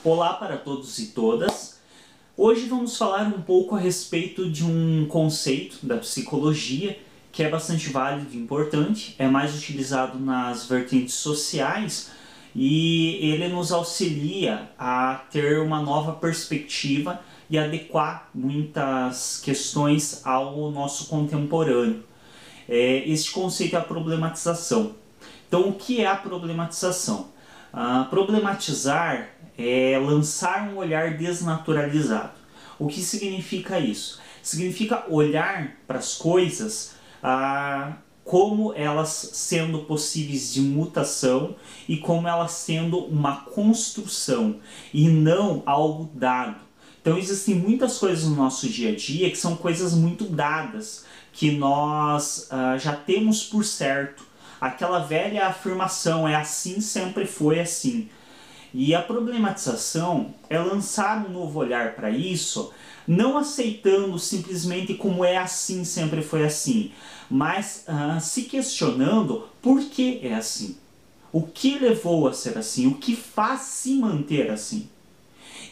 Olá para todos e todas. Hoje vamos falar um pouco a respeito de um conceito da psicologia que é bastante válido e importante, é mais utilizado nas vertentes sociais e ele nos auxilia a ter uma nova perspectiva e adequar muitas questões ao nosso contemporâneo. Este conceito é a problematização. Então, o que é a problematização? Problematizar é lançar um olhar desnaturalizado. O que significa isso? Significa olhar para as coisas como elas sendo possíveis de mutação e como elas sendo uma construção e não algo dado. Então existem muitas coisas no nosso dia a dia que são coisas muito dadas, que nós já temos por certo. Aquela velha afirmação, é assim, sempre foi assim. E a problematização é lançar um novo olhar para isso, não aceitando simplesmente como é assim, sempre foi assim, mas se questionando por que é assim. O que levou a ser assim? O que faz se manter assim?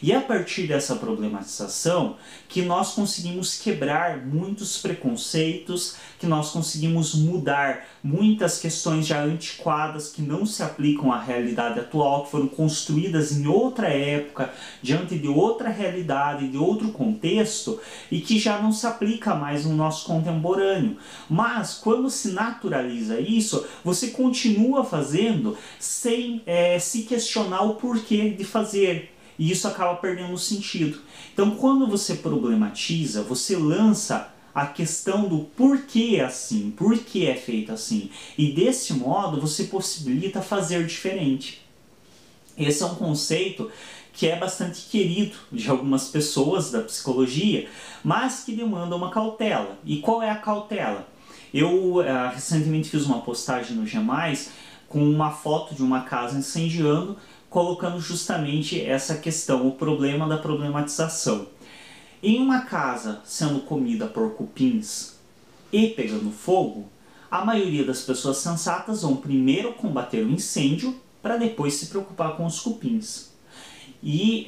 E é a partir dessa problematização que nós conseguimos quebrar muitos preconceitos, que nós conseguimos mudar muitas questões já antiquadas que não se aplicam à realidade atual, que foram construídas em outra época, diante de outra realidade, de outro contexto, e que já não se aplica mais no nosso contemporâneo. Mas quando se naturaliza isso, você continua fazendo sem se questionar o porquê de fazer. E isso acaba perdendo sentido. Então, quando você problematiza, você lança a questão do porquê é assim, porquê é feito assim. E desse modo, você possibilita fazer diferente. Esse é um conceito que é bastante querido de algumas pessoas da psicologia, mas que demanda uma cautela. E qual é a cautela? Eu recentemente fiz uma postagem no G+, com uma foto de uma casa incendiando, colocando justamente essa questão, o problema da problematização. Em uma casa sendo comida por cupins e pegando fogo, a maioria das pessoas sensatas vão primeiro combater o incêndio para depois se preocupar com os cupins. E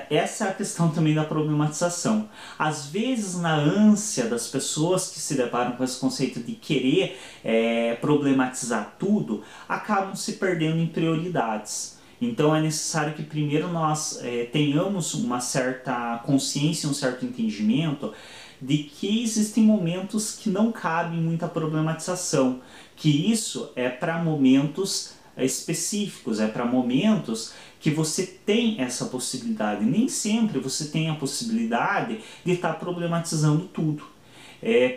essa é a questão também da problematização. Às vezes, na ânsia das pessoas que se deparam com esse conceito de querer problematizar tudo, acabam se perdendo em prioridades. Então é necessário que primeiro nós tenhamos uma certa consciência, um certo entendimento de que existem momentos que não cabem muita problematização, que isso é para momentos específicos, é para momentos que você tem essa possibilidade. Nem sempre você tem a possibilidade de estar problematizando tudo.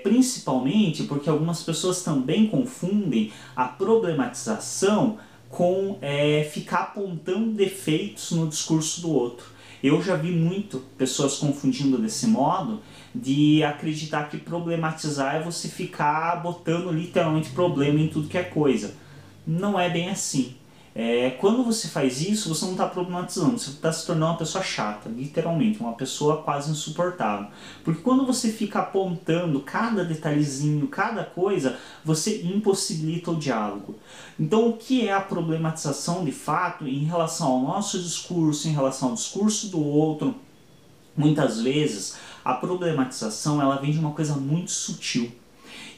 Principalmente porque algumas pessoas também confundem a problematização com ficar apontando defeitos no discurso do outro. Eu já vi muito pessoas confundindo desse modo, de acreditar que problematizar é você ficar botando literalmente problema em tudo que é coisa. Não é bem assim. Quando você faz isso, você não está problematizando, você está se tornando uma pessoa chata, literalmente, uma pessoa quase insuportável. Porque quando você fica apontando cada detalhezinho, cada coisa, você impossibilita o diálogo. Então, o que é a problematização de fato em relação ao nosso discurso, em relação ao discurso do outro? Muitas vezes, a problematização ela vem de uma coisa muito sutil.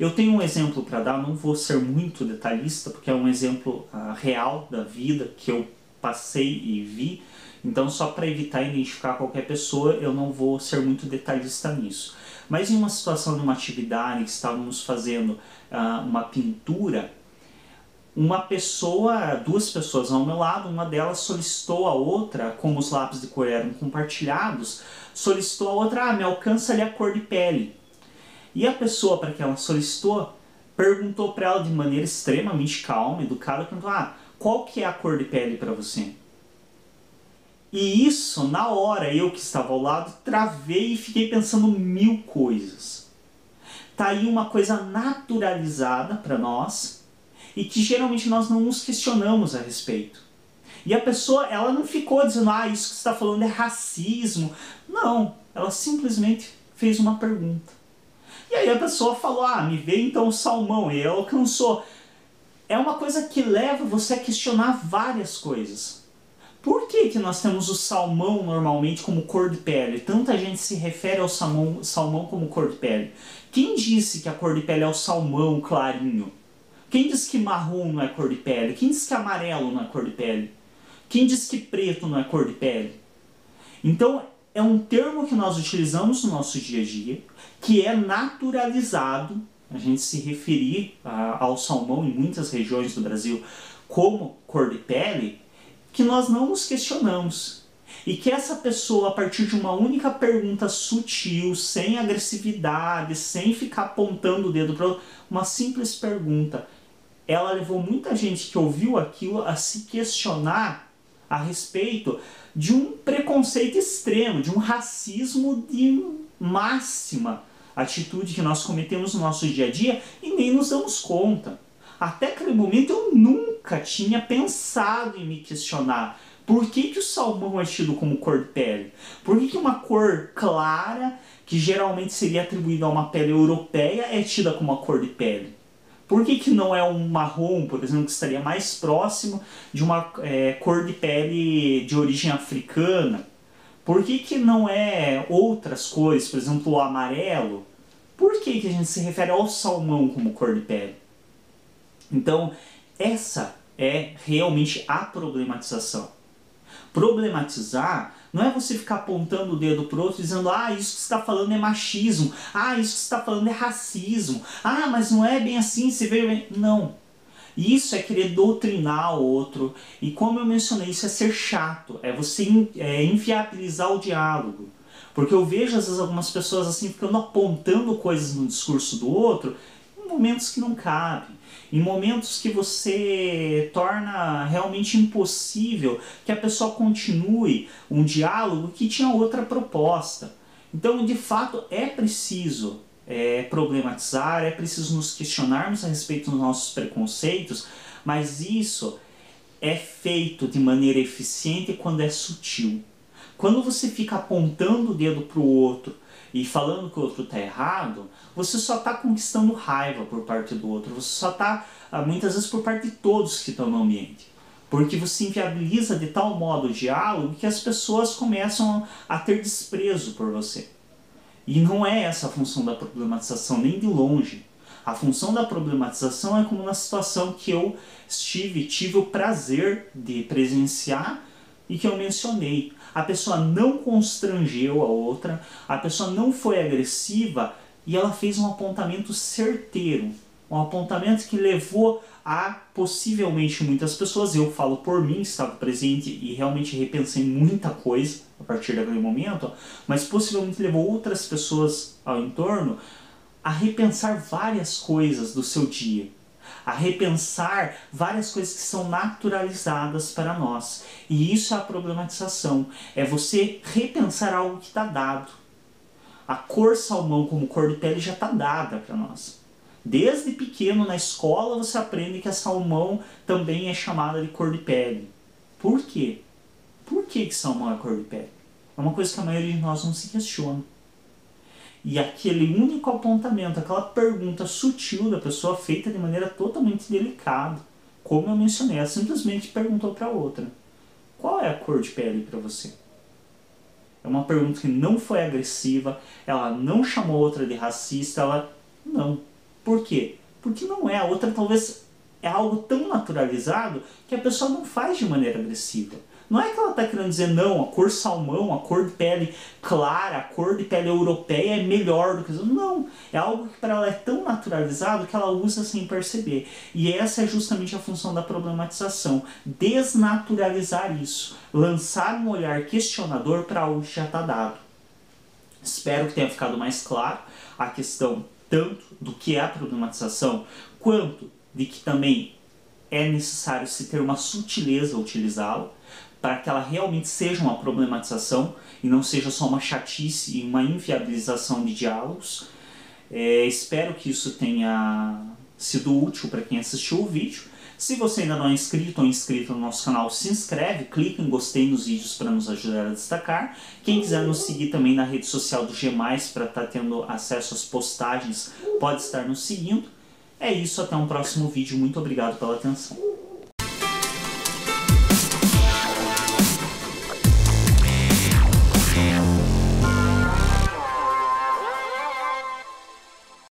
Eu tenho um exemplo para dar, não vou ser muito detalhista, porque é um exemplo real da vida que eu passei e vi, então só para evitar identificar qualquer pessoa, eu não vou ser muito detalhista nisso. Mas em uma situação de uma atividade que estávamos fazendo uma pintura, duas pessoas ao meu lado, uma delas solicitou a outra, como os lápis de cor eram compartilhados, solicitou a outra, me alcança ali a cor de pele. E a pessoa para que ela solicitou perguntou para ela de maneira extremamente calma, educada, perguntou, qual que é a cor de pele para você? E isso, na hora, eu que estava ao lado, travei e fiquei pensando mil coisas. Tá aí uma coisa naturalizada para nós e que geralmente nós não nos questionamos a respeito. E a pessoa, ela não ficou dizendo, isso que você está falando é racismo. Não, ela simplesmente fez uma pergunta. E aí a pessoa falou, me vê então o salmão, e ela alcançou. É uma coisa que leva você a questionar várias coisas. Por que que nós temos o salmão normalmente como cor de pele? Tanta gente se refere ao salmão como cor de pele. Quem disse que a cor de pele é o salmão clarinho? Quem disse que marrom não é cor de pele? Quem disse que amarelo não é cor de pele? Quem disse que preto não é cor de pele? Então, é um termo que nós utilizamos no nosso dia a dia, que é naturalizado, a gente se referir ao salmão em muitas regiões do Brasil como cor de pele, que nós não nos questionamos. E que essa pessoa, a partir de uma única pergunta sutil, sem agressividade, sem ficar apontando o dedo para outro, uma simples pergunta, ela levou muita gente que ouviu aquilo a se questionar a respeito de um preconceito extremo, de um racismo de máxima atitude que nós cometemos no nosso dia a dia e nem nos damos conta. Até aquele momento eu nunca tinha pensado em me questionar por que o salmão é tido como cor de pele? Por que uma cor clara, que geralmente seria atribuída a uma pele europeia, é tida como uma cor de pele? Por que não é um marrom, por exemplo, que estaria mais próximo de uma cor de pele de origem africana? Por que não é outras cores, por exemplo, o amarelo? Por que a gente se refere ao salmão como cor de pele? Então, essa é realmente a problematização. Problematizar não é você ficar apontando o dedo pro outro dizendo isso que você está falando é machismo, isso que você está falando é racismo, mas não é bem assim, você veio bem... Não. Isso é querer doutrinar o outro, e como eu mencionei, isso é ser chato, é você inviabilizar o diálogo. Porque eu vejo às vezes algumas pessoas assim ficando apontando coisas no discurso do outro em momentos que não cabem. Em momentos que você torna realmente impossível que a pessoa continue um diálogo que tinha outra proposta. Então, de fato, é preciso problematizar, é preciso nos questionarmos a respeito dos nossos preconceitos, mas isso é feito de maneira eficiente quando é sutil. Quando você fica apontando o dedo para o outro e falando que o outro está errado, você só está conquistando raiva por parte do outro, você só está, muitas vezes, por parte de todos que estão no ambiente. Porque você inviabiliza de tal modo o diálogo que as pessoas começam a ter desprezo por você. E não é essa a função da problematização, nem de longe. A função da problematização é como na situação que eu tive o prazer de presenciar e que eu mencionei. A pessoa não constrangeu a outra, a pessoa não foi agressiva e ela fez um apontamento certeiro. Um apontamento que levou a, possivelmente, muitas pessoas, eu falo por mim, estava presente e realmente repensei muita coisa a partir daquele momento, mas possivelmente levou outras pessoas ao entorno a repensar várias coisas do seu dia. A repensar várias coisas que são naturalizadas para nós. E isso é a problematização. É você repensar algo que está dado. A cor salmão como cor de pele já está dada para nós. Desde pequeno na escola você aprende que a salmão também é chamada de cor de pele. Por quê? Por que salmão é cor de pele? É uma coisa que a maioria de nós não se questiona. E aquele único apontamento, aquela pergunta sutil da pessoa feita de maneira totalmente delicada, como eu mencionei, ela simplesmente perguntou para a outra: qual é a cor de pele para você? É uma pergunta que não foi agressiva, ela não chamou a outra de racista, ela não. Por quê? Porque não é. A outra talvez é algo tão naturalizado que a pessoa não faz de maneira agressiva. Não é que ela está querendo dizer, não, a cor salmão, a cor de pele clara, a cor de pele europeia é melhor do que... Não, é algo que para ela é tão naturalizado que ela usa sem perceber. E essa é justamente a função da problematização. Desnaturalizar isso. Lançar um olhar questionador para algo que já está dado. Espero que tenha ficado mais claro a questão tanto do que é a problematização, quanto de que também é necessário se ter uma sutileza ao utilizá-la, para que ela realmente seja uma problematização e não seja só uma chatice e uma inviabilização de diálogos. Espero que isso tenha sido útil para quem assistiu o vídeo. Se você ainda não é inscrito ou inscrita no nosso canal, se inscreve, clica em gostei nos vídeos para nos ajudar a destacar. Quem quiser nos seguir também na rede social do G+, para estar tendo acesso às postagens, pode estar nos seguindo. É isso, até um próximo vídeo. Muito obrigado pela atenção.